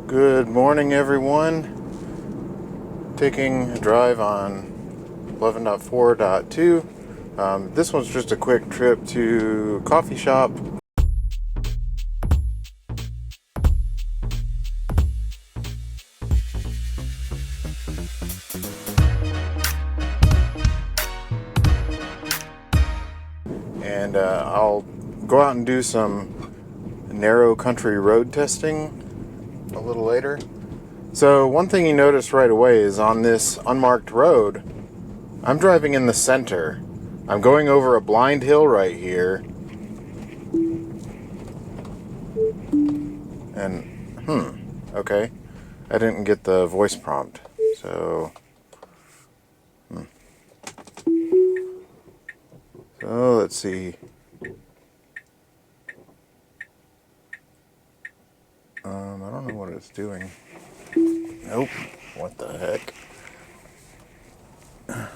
Good morning, everyone. Taking a drive on 11.4.2. This one's just a quick trip to a coffee shop. And I'll go out and do some narrow country road testing a little later. So one thing you notice right away is on this unmarked road, I'm driving in the center. I'm going over a blind hill right here. And, okay. I didn't get the voice prompt. So, So let's see. I don't know what it's doing. Nope. What the heck? I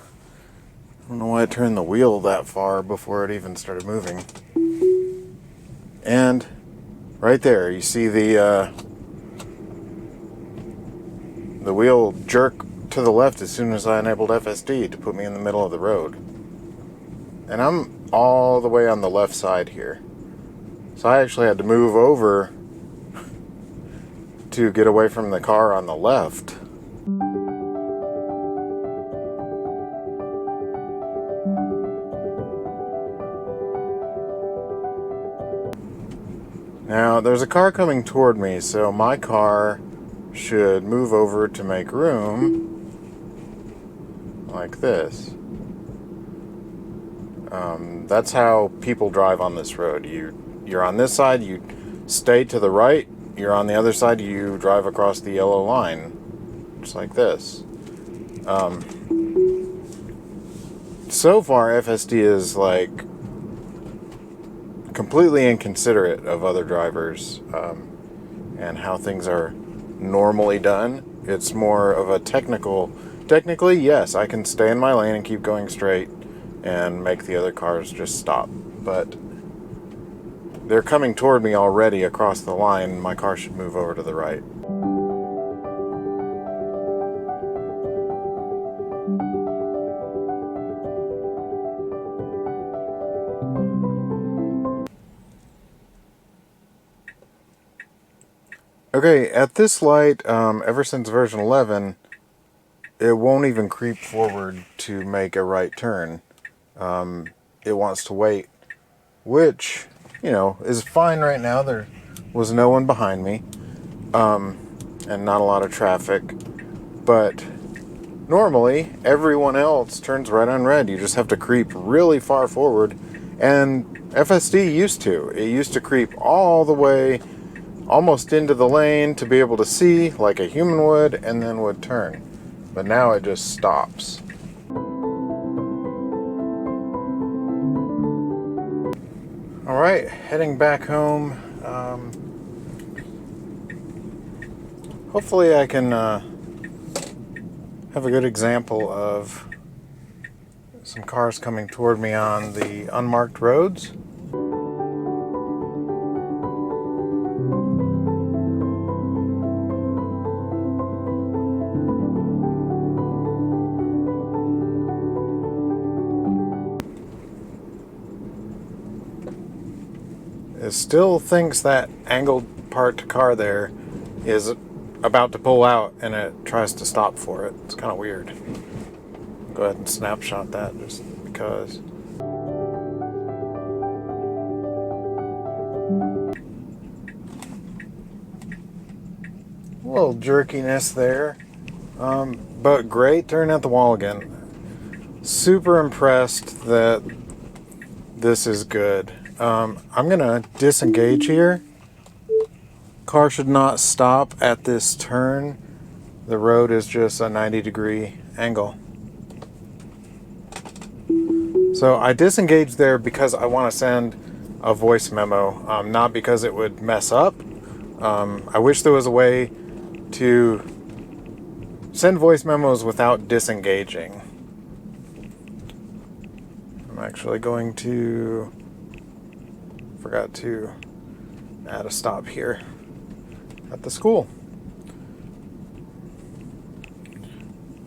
don't know why I turned the wheel that far before it even started moving. And right there, you see the wheel jerk to the left as soon as I enabled FSD to put me in the middle of the road. And I'm all the way on the left side here. So I actually had to move over to get away from the car on the left. Now, there's a car coming toward me, so my car should move over to make room like this. That's how people drive on this road. You're on this side, you stay to the right. You're on the other side, you drive across the yellow line, just like this. So far, FSD is like completely inconsiderate of other drivers and how things are normally done. It's more of a technically, yes, I can stay in my lane and keep going straight and make the other cars just stop. But they're coming toward me already across the line. My car should move over to the right. Okay, at this light, ever since version 11, it won't even creep forward to make a right turn. It wants to wait, which, is fine right now. There was no one behind me, and not a lot of traffic. But normally, everyone else turns right on red. You just have to creep really far forward, and FSD used to. It used to creep all the way almost into the lane to be able to see like a human would, and then would turn. But now it just stops. Alright, heading back home. Hopefully I can have a good example of some cars coming toward me on the unmarked roads. It still thinks that angled parked car there is about to pull out, and it tries to stop for it. It's kind of weird. Go ahead and snapshot that just because. A little jerkiness there, but great turn at the wall again. Super impressed that this is good. I'm gonna disengage here. Car should not stop at this turn. The road is just a 90-degree angle. So I disengaged there because I want to send a voice memo, not because it would mess up. I wish there was a way to send voice memos without disengaging. I'm actually going to... forgot to add a stop here at the school.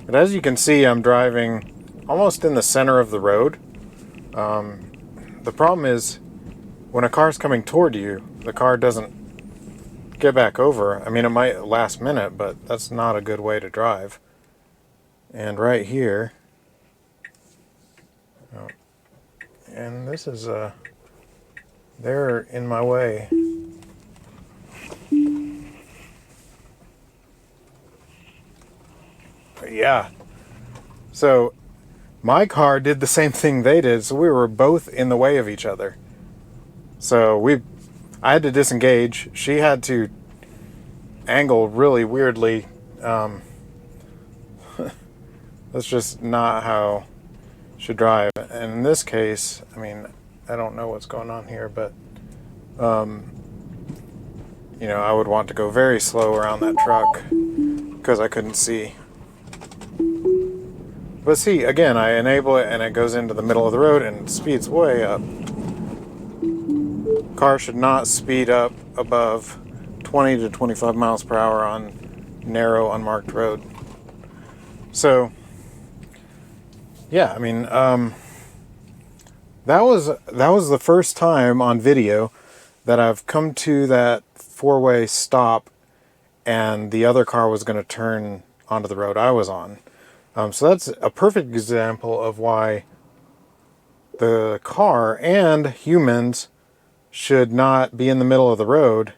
But as you can see, I'm driving almost in the center of the road. The problem is when a car's coming toward you, the car doesn't get back over. I mean, it might last minute, but that's not a good way to drive. And right here, and this is they're in my way. But yeah, so my car did the same thing they did, so we were both in the way of each other. So I had to disengage. She had to angle really weirdly. That's just not how you should drive. And in this case, I mean, I don't know what's going on here, but you know, I would want to go very slow around that truck because I couldn't see. But see, again, I enable it and it goes into the middle of the road and speeds way up. Car should not speed up above 20 to 25 miles per hour on narrow, unmarked road. So, yeah, I mean, that was the first time on video that I've come to that four-way stop and the other car was going to turn onto the road I was on. So that's a perfect example of why the car and humans should not be in the middle of the road.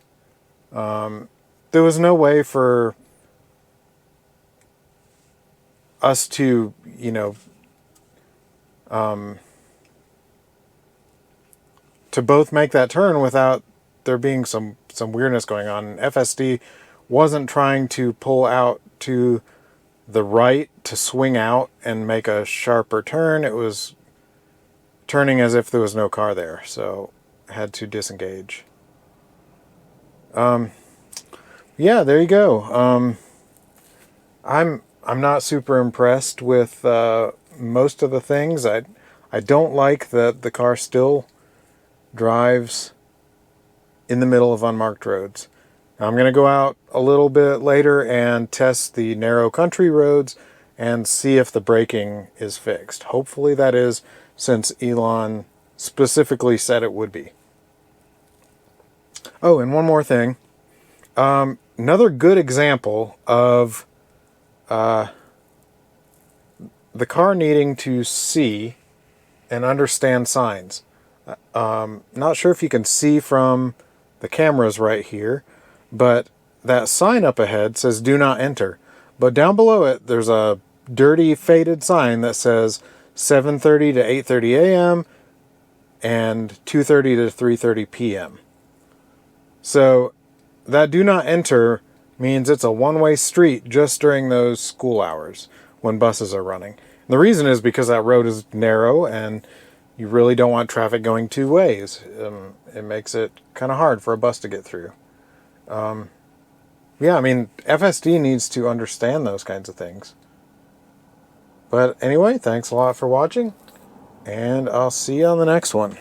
There was no way for us to, you know, to both make that turn without there being some weirdness going on. FSD wasn't trying to pull out to the right to swing out and make a sharper turn. It was turning as if there was no car there, so I had to disengage. Yeah, there you go. I'm not super impressed with most of the things. I don't like that the car still drives in the middle of unmarked roads. I'm going to go out a little bit later and test the narrow country roads and see if the braking is fixed. Hopefully that is, since Elon specifically said it would be. Oh, and one more thing. Another good example of the car needing to see and understand signs. Not sure if you can see from the cameras right here, but that sign up ahead says do not enter. But down below it, there's a dirty faded sign that says 7:30 to 8:30 a.m. and 2:30 to 3:30 p.m. So that do not enter means it's a one-way street just during those school hours when buses are running. And the reason is because that road is narrow and you really don't want traffic going two ways. It makes it kind of hard for a bus to get through. Yeah, I mean, FSD needs to understand those kinds of things. But anyway, thanks a lot for watching, and I'll see you on the next one.